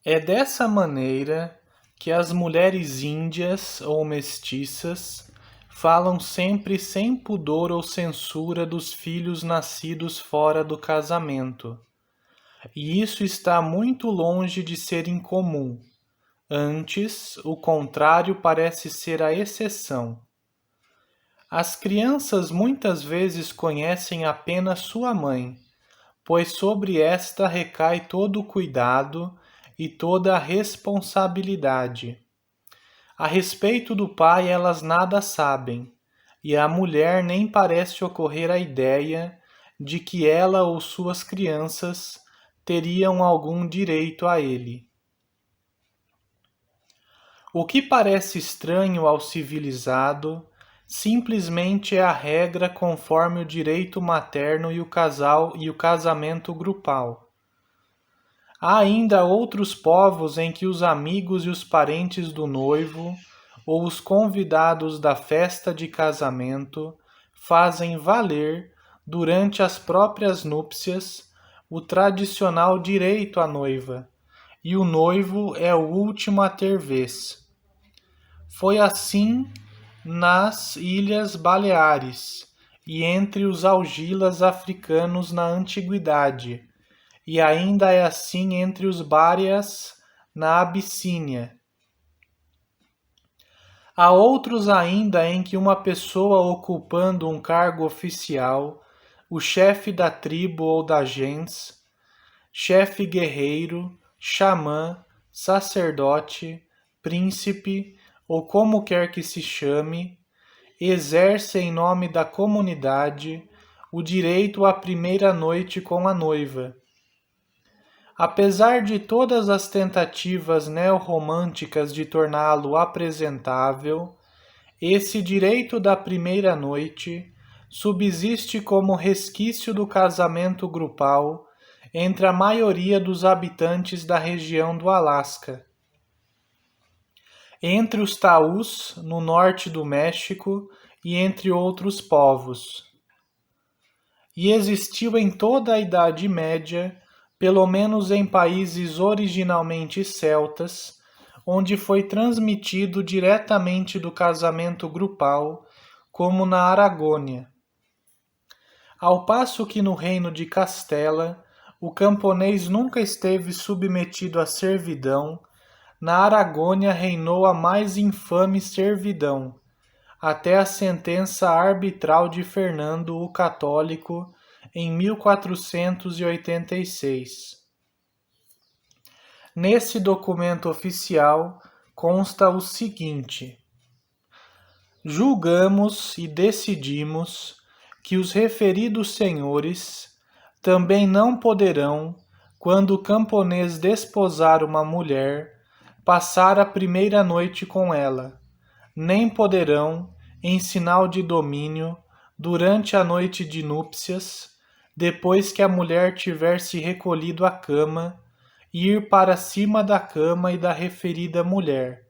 É dessa maneira que as mulheres índias ou mestiças falam sempre sem pudor ou censura dos filhos nascidos fora do casamento. E isso está muito longe de ser incomum. Antes, o contrário parece ser a exceção. As crianças muitas vezes conhecem apenas sua mãe, pois sobre esta recai todo o cuidado e toda a responsabilidade. A respeito do pai, elas nada sabem, e à mulher nem parece ocorrer a ideia de que ela ou suas crianças teriam algum direito a ele. O que parece estranho ao civilizado simplesmente é a regra conforme o direito materno e o casamento grupal. Há ainda outros povos em que os amigos e os parentes do noivo ou os convidados da festa de casamento fazem valer, durante as próprias núpcias, o tradicional direito à noiva, e o noivo é o último a ter vez. Foi assim nas Ilhas Baleares e entre os algilas africanos na antiguidade, e ainda é assim entre os Bárias na Abissínia. Há outros ainda em que uma pessoa ocupando um cargo oficial, o chefe da tribo ou da gens, chefe guerreiro, xamã, sacerdote, príncipe ou como quer que se chame, exerce em nome da comunidade o direito à primeira noite com a noiva. Apesar de todas as tentativas neorromânticas de torná-lo apresentável, esse direito da primeira noite subsiste como resquício do casamento grupal entre a maioria dos habitantes da região do Alasca. Entre os Taus, no norte do México, e entre outros povos. E existiu em toda a Idade Média, pelo menos em países originalmente celtas, onde foi transmitido diretamente do casamento grupal, como na Aragônia. Ao passo que no reino de Castela, o camponês nunca esteve submetido à servidão, na Aragônia reinou a mais infame servidão, até a sentença arbitral de Fernando o Católico em 1486. Nesse documento oficial consta o seguinte: julgamos e decidimos que os referidos senhores também não poderão, quando o camponês desposar uma mulher, passar a primeira noite com ela, nem poderão, em sinal de domínio, durante a noite de núpcias, depois que a mulher tiver se recolhido à cama, ir para cima da cama e da referida mulher.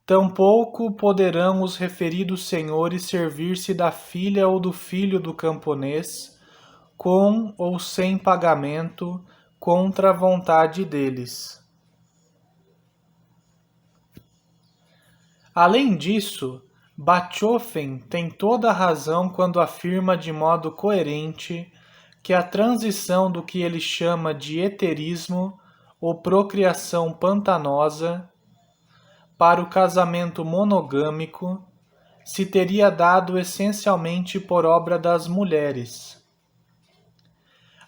Tampouco poderão os referidos senhores servir-se da filha ou do filho do camponês, com ou sem pagamento, contra a vontade deles. Além disso, Bachofen tem toda a razão quando afirma de modo coerente que a transição do que ele chama de heterismo ou procriação pantanosa para o casamento monogâmico se teria dado essencialmente por obra das mulheres.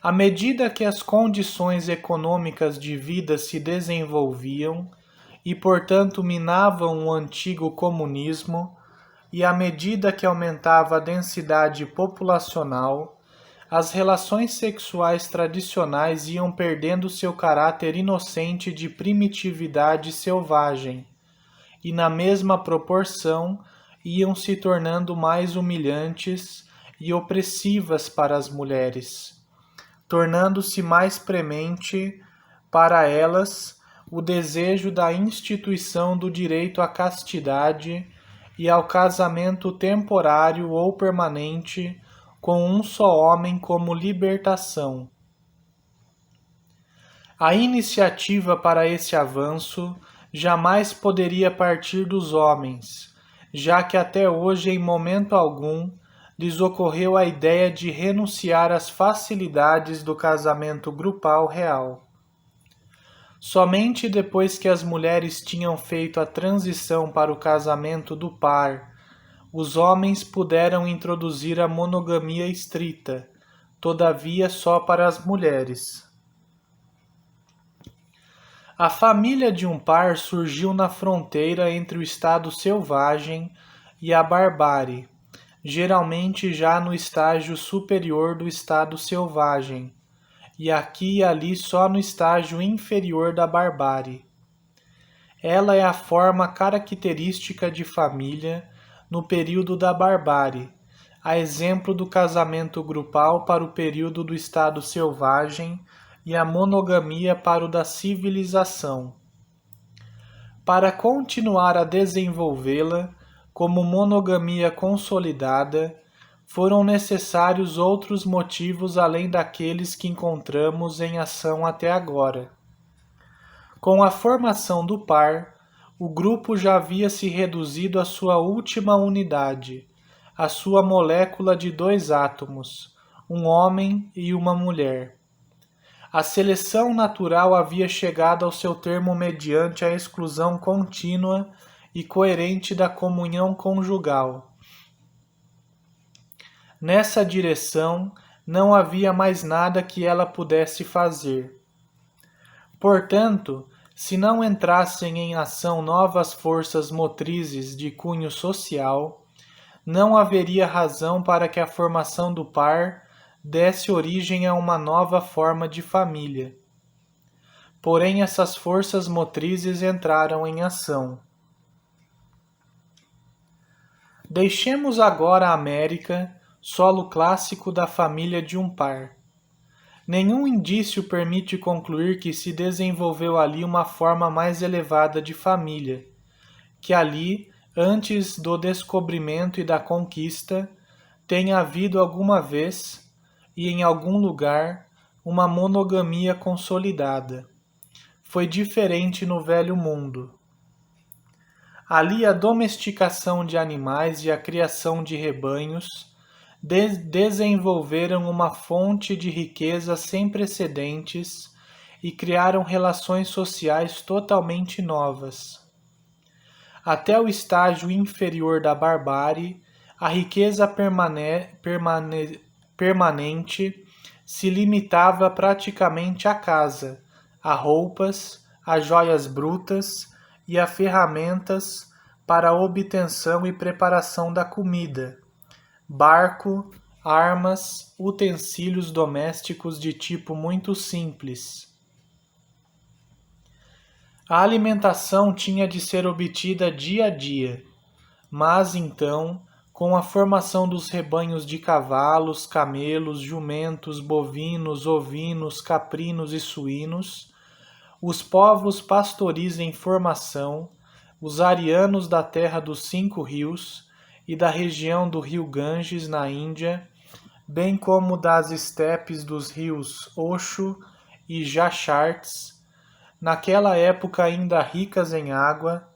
À medida que as condições econômicas de vida se desenvolviam e, portanto, minavam o antigo comunismo, e à medida que aumentava a densidade populacional, as relações sexuais tradicionais iam perdendo seu caráter inocente de primitividade selvagem, e na mesma proporção iam se tornando mais humilhantes e opressivas para as mulheres, tornando-se mais premente para elas o desejo da instituição do direito à castidade e ao casamento temporário ou permanente com um só homem como libertação. A iniciativa para esse avanço jamais poderia partir dos homens, já que até hoje, em momento algum, lhes ocorreu a ideia de renunciar às facilidades do casamento grupal real. Somente depois que as mulheres tinham feito a transição para o casamento do par, os homens puderam introduzir a monogamia estrita, todavia só para as mulheres. A família de um par surgiu na fronteira entre o estado selvagem e a barbárie, geralmente já no estágio superior do estado selvagem, e aqui e ali só no estágio inferior da barbárie. Ela é a forma característica de família no período da barbárie, a exemplo do casamento grupal para o período do estado selvagem e a monogamia para o da civilização. Para continuar a desenvolvê-la como monogamia consolidada, foram necessários outros motivos além daqueles que encontramos em ação até agora. Com a formação do par, o grupo já havia se reduzido à sua última unidade, a sua molécula de 2 átomos, um homem e uma mulher. A seleção natural havia chegado ao seu termo mediante a exclusão contínua e coerente da comunhão conjugal. Nessa direção, não havia mais nada que ela pudesse fazer. Portanto, se não entrassem em ação novas forças motrizes de cunho social, não haveria razão para que a formação do par desse origem a uma nova forma de família. Porém, essas forças motrizes entraram em ação. Deixemos agora a América, solo clássico da família de um par. Nenhum indício permite concluir que se desenvolveu ali uma forma mais elevada de família, que ali, antes do descobrimento e da conquista, tenha havido alguma vez, e em algum lugar, uma monogamia consolidada. Foi diferente no Velho Mundo. Ali a domesticação de animais e a criação de rebanhos desenvolveram uma fonte de riqueza sem precedentes e criaram relações sociais totalmente novas. Até o estágio inferior da barbárie, a riqueza permanente se limitava praticamente à casa, a roupas, a joias brutas e a ferramentas para a obtenção e preparação da comida, barco, armas, utensílios domésticos de tipo muito simples. A alimentação tinha de ser obtida dia a dia, mas então, com a formação dos rebanhos de cavalos, camelos, jumentos, bovinos, ovinos, caprinos e suínos, os povos pastoris em formação, os arianos da terra dos 5 rios e da região do rio Ganges na Índia, bem como das estepes dos rios Osho e Jachartes, naquela época ainda ricas em água,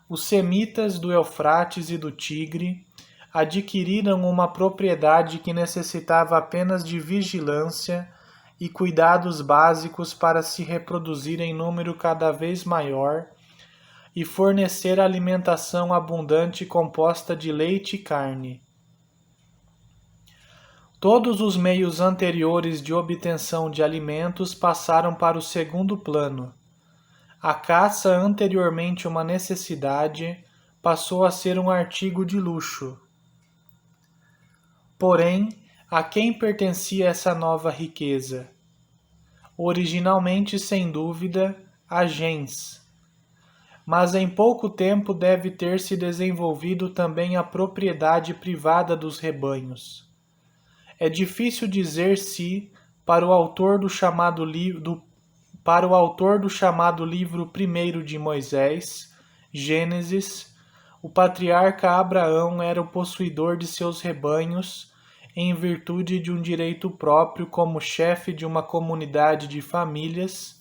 os semitas do Eufrates e do Tigre adquiriram uma propriedade que necessitava apenas de vigilância e cuidados básicos para se reproduzir em número cada vez maior e fornecer alimentação abundante composta de leite e carne. Todos os meios anteriores de obtenção de alimentos passaram para o segundo plano. A caça, anteriormente uma necessidade, passou a ser um artigo de luxo. Porém, a quem pertencia essa nova riqueza? Originalmente, sem dúvida, a gens. Mas em pouco tempo deve ter se desenvolvido também a propriedade privada dos rebanhos. É difícil dizer se, para o autor do chamado livro 1º de Moisés, Gênesis, o patriarca Abraão era o possuidor de seus rebanhos em virtude de um direito próprio como chefe de uma comunidade de famílias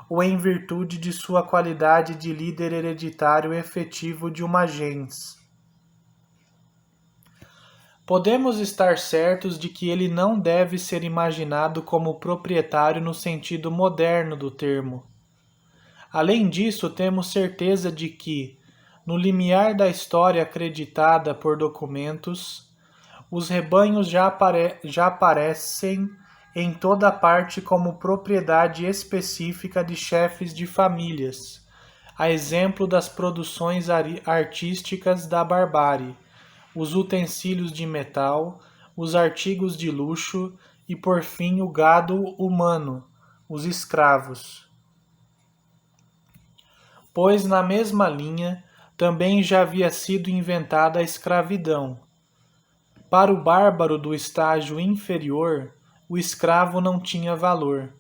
ou em virtude de sua qualidade de líder hereditário efetivo de uma gens. Podemos estar certos de que ele não deve ser imaginado como proprietário no sentido moderno do termo. Além disso, temos certeza de que, no limiar da história acreditada por documentos, os rebanhos já aparecem em toda parte como propriedade específica de chefes de famílias, a exemplo das produções artísticas da barbárie, os utensílios de metal, os artigos de luxo e, por fim, o gado humano, os escravos. Pois, na mesma linha, também já havia sido inventada a escravidão. Para o bárbaro do estágio inferior, o escravo não tinha valor.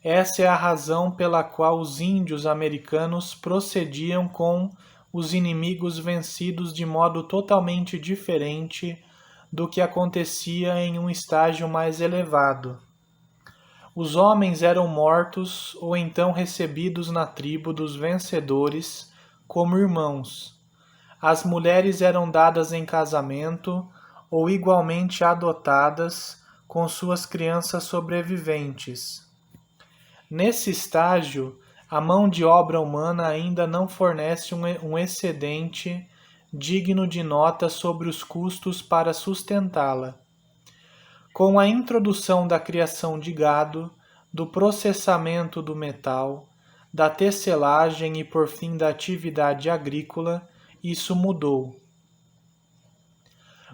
Essa é a razão pela qual os índios americanos procediam com os inimigos vencidos de modo totalmente diferente do que acontecia em um estágio mais elevado. Os homens eram mortos ou então recebidos na tribo dos vencedores como irmãos. As mulheres eram dadas em casamento ou igualmente adotadas com suas crianças sobreviventes. Nesse estágio, a mão de obra humana ainda não fornece um excedente digno de nota sobre os custos para sustentá-la. Com a introdução da criação de gado, do processamento do metal, da tecelagem e por fim da atividade agrícola, isso mudou.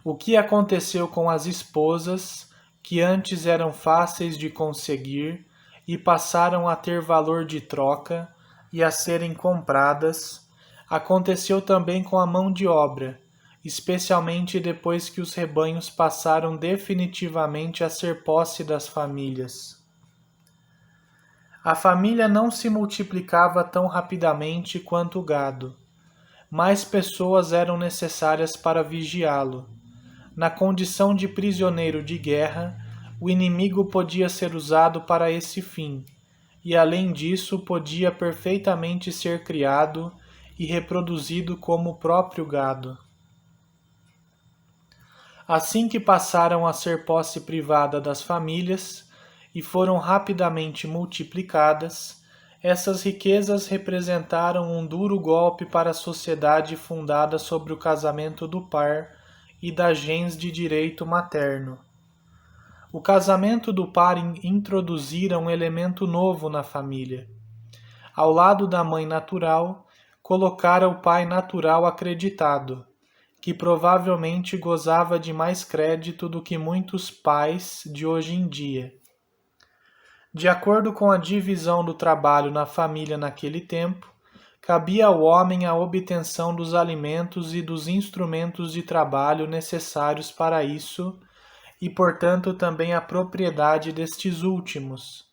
O que aconteceu com as esposas, que antes eram fáceis de conseguir e passaram a ter valor de troca e a serem compradas, aconteceu também com a mão de obra, especialmente depois que os rebanhos passaram definitivamente a ser posse das famílias. A família não se multiplicava tão rapidamente quanto o gado. Mais pessoas eram necessárias para vigiá-lo. Na condição de prisioneiro de guerra, o inimigo podia ser usado para esse fim, e além disso podia perfeitamente ser criado e reproduzido como o próprio gado. Assim que passaram a ser posse privada das famílias e foram rapidamente multiplicadas, essas riquezas representaram um duro golpe para a sociedade fundada sobre o casamento do par e da gens de direito materno. O casamento do par introduzira um elemento novo na família. Ao lado da mãe natural, colocara o pai natural acreditado, que provavelmente gozava de mais crédito do que muitos pais de hoje em dia. De acordo com a divisão do trabalho na família naquele tempo, cabia ao homem a obtenção dos alimentos e dos instrumentos de trabalho necessários para isso e, portanto, também a propriedade destes últimos.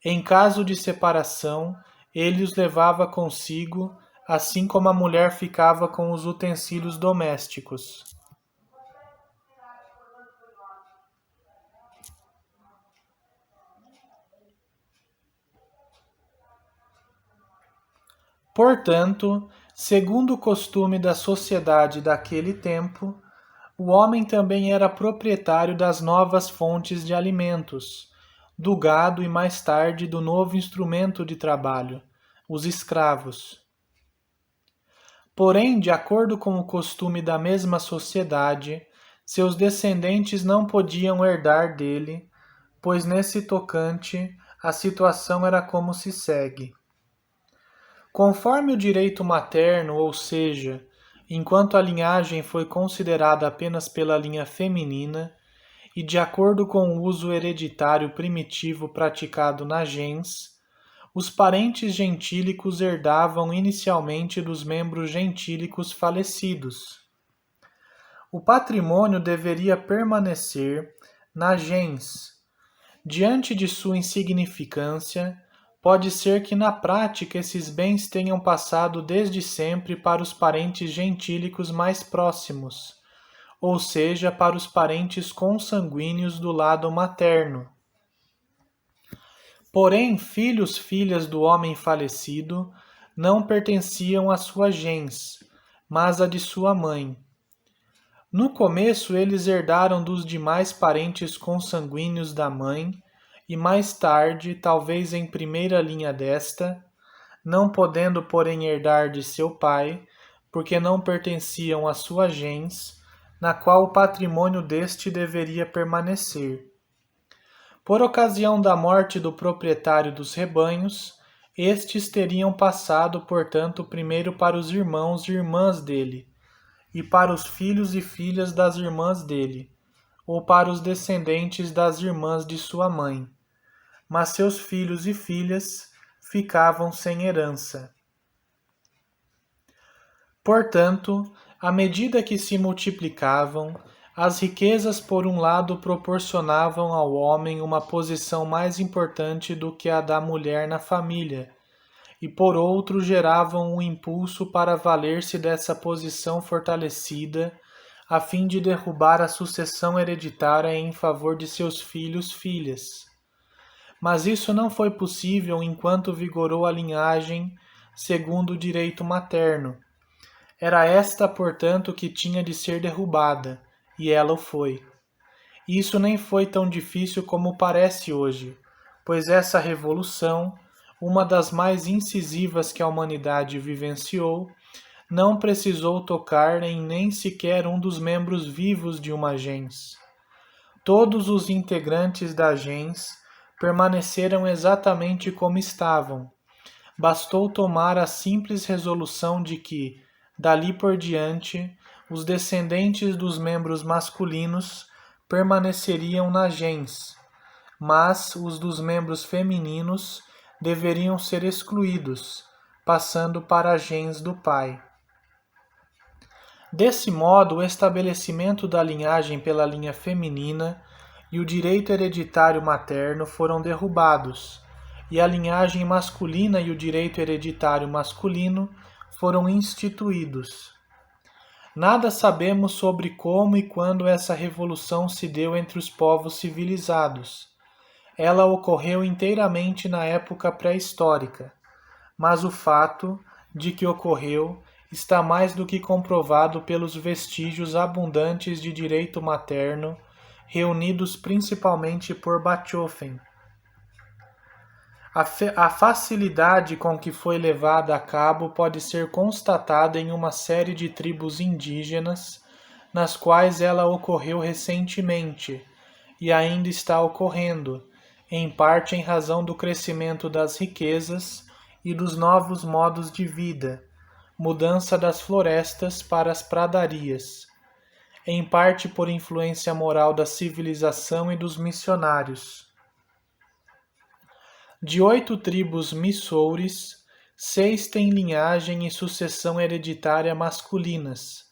Em caso de separação, ele os levava consigo, assim como a mulher ficava com os utensílios domésticos. Portanto, segundo o costume da sociedade daquele tempo, o homem também era proprietário das novas fontes de alimentos, do gado e mais tarde do novo instrumento de trabalho, os escravos. Porém, de acordo com o costume da mesma sociedade, seus descendentes não podiam herdar dele, pois nesse tocante a situação era como se segue. Conforme o direito materno, ou seja, enquanto a linhagem foi considerada apenas pela linha feminina, e de acordo com o uso hereditário primitivo praticado na gens, os parentes gentílicos herdavam inicialmente dos membros gentílicos falecidos. O patrimônio deveria permanecer na gens. Diante de sua insignificância, pode ser que na prática esses bens tenham passado desde sempre para os parentes gentílicos mais próximos, ou seja, para os parentes consanguíneos do lado materno. Porém, filhos, filhas do homem falecido não pertenciam à sua gens, mas à de sua mãe. No começo, eles herdaram dos demais parentes consanguíneos da mãe, e mais tarde, talvez em primeira linha desta, não podendo porém herdar de seu pai, porque não pertenciam à sua gens, na qual o patrimônio deste deveria permanecer. Por ocasião da morte do proprietário dos rebanhos, estes teriam passado, portanto, primeiro para os irmãos e irmãs dele, e para os filhos e filhas das irmãs dele, ou para os descendentes das irmãs de sua mãe. Mas seus filhos e filhas ficavam sem herança. Portanto, à medida que se multiplicavam, as riquezas por um lado proporcionavam ao homem uma posição mais importante do que a da mulher na família, e por outro geravam um impulso para valer-se dessa posição fortalecida, a fim de derrubar a sucessão hereditária em favor de seus filhos-filhas. Mas isso não foi possível enquanto vigorou a linhagem segundo o direito materno. Era esta, portanto, que tinha de ser derrubada, e ela o foi. Isso nem foi tão difícil como parece hoje, pois essa revolução, uma das mais incisivas que a humanidade vivenciou, não precisou tocar em nem sequer um dos membros vivos de uma gens. Todos os integrantes da gens permaneceram exatamente como estavam. Bastou tomar a simples resolução de que, dali por diante, os descendentes dos membros masculinos permaneceriam na gens, mas os dos membros femininos deveriam ser excluídos, passando para a gens do pai. Desse modo, o estabelecimento da linhagem pela linha feminina e o direito hereditário materno foram derrubados, e a linhagem masculina e o direito hereditário masculino foram instituídos. Nada sabemos sobre como e quando essa revolução se deu entre os povos civilizados. Ela ocorreu inteiramente na época pré-histórica, mas o fato de que ocorreu está mais do que comprovado pelos vestígios abundantes de direito materno, reunidos principalmente por Bachofen. A facilidade com que foi levada a cabo pode ser constatada em uma série de tribos indígenas, nas quais ela ocorreu recentemente, e ainda está ocorrendo, em parte em razão do crescimento das riquezas e dos novos modos de vida, mudança das florestas para as pradarias, em parte por influência moral da civilização e dos missionários. De 8 tribos missouris, 6 têm linhagem e sucessão hereditária masculinas,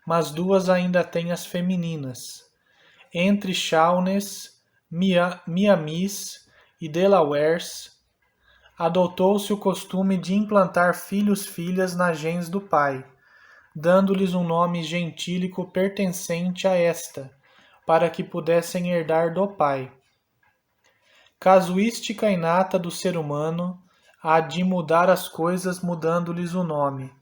mas 2 ainda têm as femininas. Entre Shawnees, Miamis e Delawares, adotou-se o costume de implantar filhos-filhas na gens do pai, dando-lhes um nome gentílico pertencente a esta, para que pudessem herdar do pai. Casuística inata do ser humano há de mudar as coisas mudando-lhes o nome,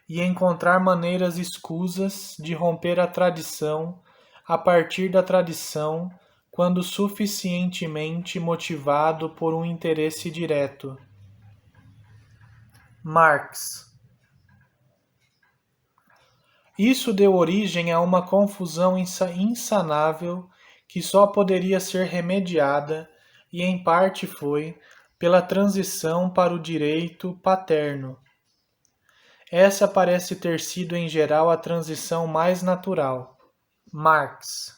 e encontrar maneiras escusas de romper a tradição a partir da tradição quando suficientemente motivado por um interesse direto. Marx. Isso deu origem a uma confusão insanável que só poderia ser remediada, e em parte foi, pela transição para o direito paterno. Essa parece ter sido em geral a transição mais natural. Marx.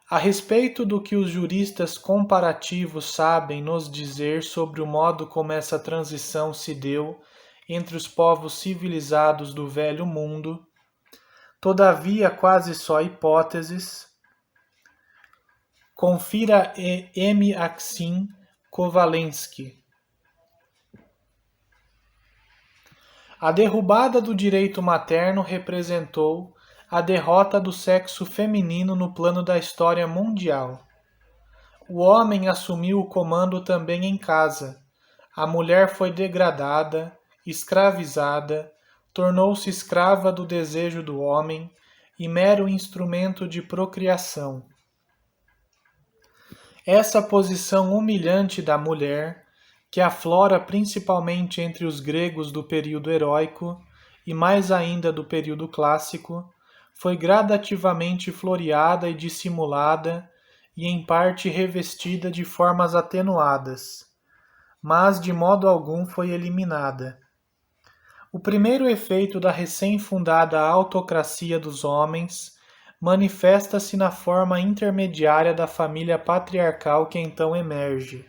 A respeito do que os juristas comparativos sabem nos dizer sobre o modo como essa transição se deu entre os povos civilizados do Velho Mundo, todavia quase só hipóteses, confira M. Axin Kovalensky. A derrubada do direito materno representou a derrota do sexo feminino no plano da história mundial. O homem assumiu o comando também em casa. A mulher foi degradada, escravizada, tornou-se escrava do desejo do homem e mero instrumento de procriação. Essa posição humilhante da mulher, que aflora principalmente entre os gregos do período heróico e mais ainda do período clássico, foi gradativamente floreada e dissimulada e em parte revestida de formas atenuadas, mas de modo algum foi eliminada. O primeiro efeito da recém-fundada autocracia dos homens manifesta-se na forma intermediária da família patriarcal que então emerge.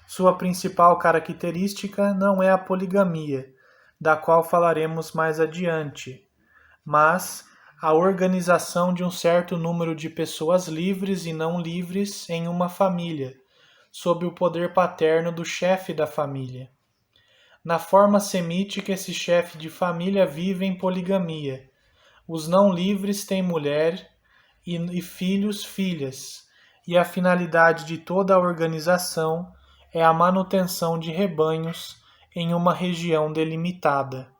Sua principal característica não é a poligamia, da qual falaremos mais adiante, mas a organização de um certo número de pessoas livres e não livres em uma família, sob o poder paterno do chefe da família. Na forma semítica, esse chefe de família vive em poligamia. Os não livres têm mulher e filhos, filhas, e a finalidade de toda a organização é a manutenção de rebanhos em uma região delimitada.